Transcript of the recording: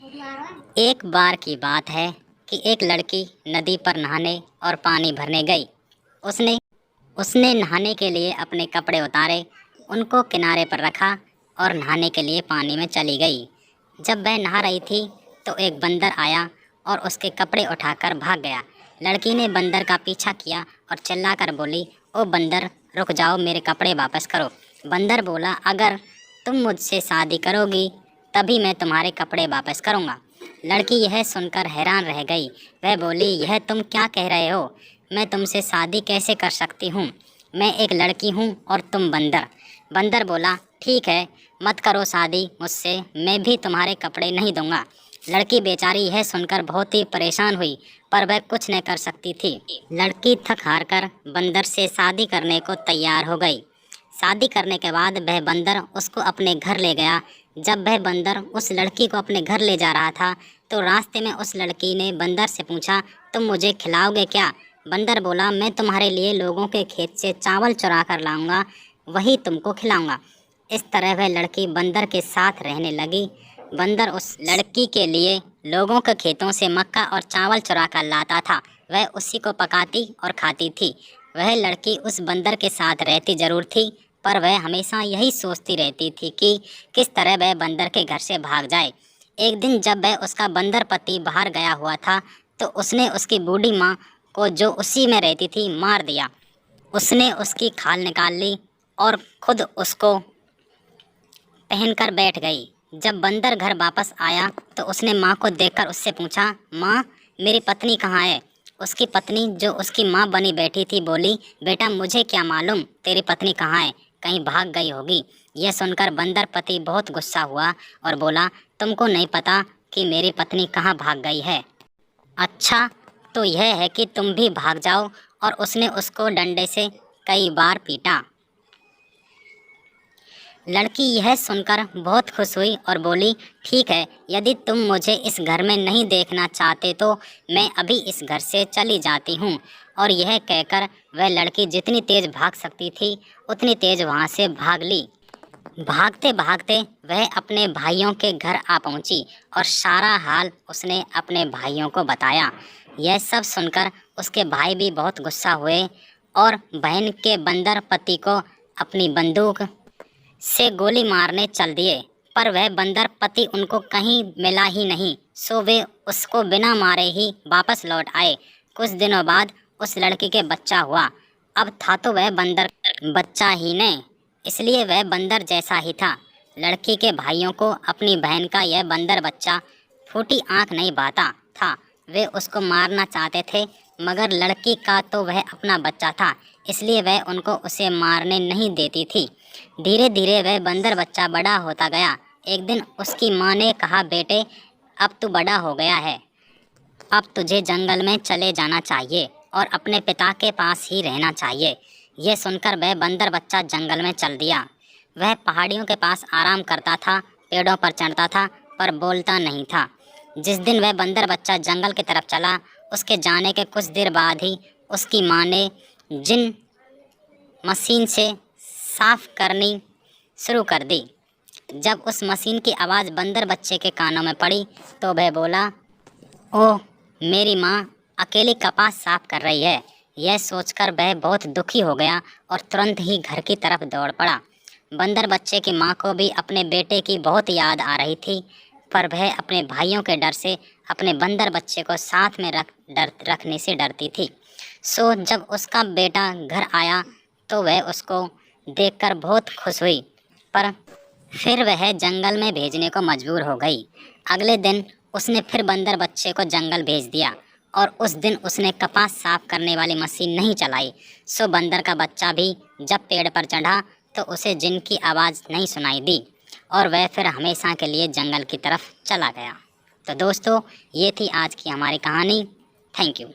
एक बार की बात है कि एक लड़की नदी पर नहाने और पानी भरने गई। उसने उसने नहाने के लिए अपने कपड़े उतारे, उनको किनारे पर रखा और नहाने के लिए पानी में चली गई। जब वह नहा रही थी तो एक बंदर आया और उसके कपड़े उठाकर भाग गया। लड़की ने बंदर का पीछा किया और चिल्लाकर बोली, ओ बंदर, रुक जाओ, मेरे कपड़े वापस करो। बंदर बोला, अगर तुम मुझसे शादी करोगी तभी मैं तुम्हारे कपड़े वापस करूँगा। लड़की यह सुनकर हैरान रह गई। वह बोली, यह तुम क्या कह रहे हो? मैं तुमसे शादी कैसे कर सकती हूँ? मैं एक लड़की हूँ और तुम बंदर। बंदर बोला, ठीक है, मत करो शादी मुझसे, मैं भी तुम्हारे कपड़े नहीं दूंगा। लड़की बेचारी यह सुनकर बहुत ही परेशान हुई, पर वह कुछ नहीं कर सकती थी। लड़की थक हार कर बंदर से शादी करने को तैयार हो गई। शादी करने के बाद वह बंदर उसको अपने घर ले गया। जब वह बंदर उस लड़की को अपने घर ले जा रहा था तो रास्ते में उस लड़की ने बंदर से पूछा, तुम मुझे खिलाओगे क्या? बंदर बोला, मैं तुम्हारे लिए लोगों के खेत से चावल चुरा कर लाऊंगा, वही तुमको खिलाऊंगा। इस तरह वह लड़की बंदर के साथ रहने लगी। बंदर उस लड़की के लिए लोगों के खेतों से मक्का और चावल चुरा कर लाता था। वह उसी को पकाती और खाती थी। वह लड़की उस बंदर के साथ रहती जरूर थी, पर वह हमेशा यही सोचती रहती थी कि किस तरह वह बंदर के घर से भाग जाए। एक दिन जब वह उसका बंदर पति बाहर गया हुआ था तो उसने उसकी बूढ़ी माँ को, जो उसी में रहती थी, मार दिया। उसने उसकी खाल निकाल ली और खुद उसको पहनकर बैठ गई। जब बंदर घर वापस आया तो उसने माँ को देखकर उससे पूछा, माँ, मेरी पत्नी कहाँ है? उसकी पत्नी, जो उसकी माँ बनी बैठी थी, बोली, बेटा, मुझे क्या मालूम तेरी पत्नी कहाँ है, कहीं भाग गई होगी। यह सुनकर बंदर पति बहुत गुस्सा हुआ और बोला, तुमको नहीं पता कि मेरी पत्नी कहाँ भाग गई है? अच्छा, तो यह है कि तुम भी भाग जाओ। और उसने उसको डंडे से कई बार पीटा। लड़की यह सुनकर बहुत खुश हुई और बोली, ठीक है, यदि तुम मुझे इस घर में नहीं देखना चाहते तो मैं अभी इस घर से चली जाती हूँ। और यह कहकर वह लड़की जितनी तेज़ भाग सकती थी उतनी तेज़ वहाँ से भाग ली। भागते भागते वह अपने भाइयों के घर आ पहुंची और सारा हाल उसने अपने भाइयों को बताया। यह सब सुनकर उसके भाई भी बहुत गुस्सा हुए और बहन के बंदर पति को अपनी बंदूक से गोली मारने चल दिए, पर वह बंदर पति उनको कहीं मिला ही नहीं। सो वे उसको बिना मारे ही वापस लौट आए। कुछ दिनों बाद उस लड़की के बच्चा हुआ। अब था तो वह बंदर बच्चा ही ने, इसलिए वह बंदर जैसा ही था। लड़की के भाइयों को अपनी बहन का यह बंदर बच्चा फूटी आंख नहीं भाता था। वे उसको मारना चाहते थे, मगर लड़की का तो वह अपना बच्चा था, इसलिए वह उनको उसे मारने नहीं देती थी। धीरे धीरे वह बंदर बच्चा बड़ा होता गया। एक दिन उसकी माँ ने कहा, बेटे, अब तू बड़ा हो गया है, अब तुझे जंगल में चले जाना चाहिए और अपने पिता के पास ही रहना चाहिए। यह सुनकर वह बंदर बच्चा जंगल में चल दिया। वह पहाड़ियों के पास आराम करता था, पेड़ों पर चढ़ता था, पर बोलता नहीं था। जिस दिन वह बंदर बच्चा जंगल की तरफ चला, उसके जाने के कुछ देर बाद ही उसकी माँ ने जिन मशीन से साफ करनी शुरू कर दी। जब उस मशीन की आवाज़ बंदर बच्चे के कानों में पड़ी तो वह बोला, ओह, मेरी माँ अकेली कपास साफ कर रही है। यह सोचकर वह बहुत दुखी हो गया और तुरंत ही घर की तरफ दौड़ पड़ा। बंदर बच्चे की माँ को भी अपने बेटे की बहुत याद आ रही थी, पर वह अपने भाइयों के डर से अपने बंदर बच्चे को साथ में रखने से डरती थी। सो जब उसका बेटा घर आया तो वह उसको देखकर बहुत खुश हुई, पर फिर वह जंगल में भेजने को मजबूर हो गई। अगले दिन उसने फिर बंदर बच्चे को जंगल भेज दिया और उस दिन उसने कपास साफ करने वाली मशीन नहीं चलाई। सो बंदर का बच्चा भी जब पेड़ पर चढ़ा तो उसे जिन की आवाज़ नहीं सुनाई दी और वह फिर हमेशा के लिए जंगल की तरफ चला गया। तो दोस्तों, ये थी आज की हमारी कहानी। Thank you.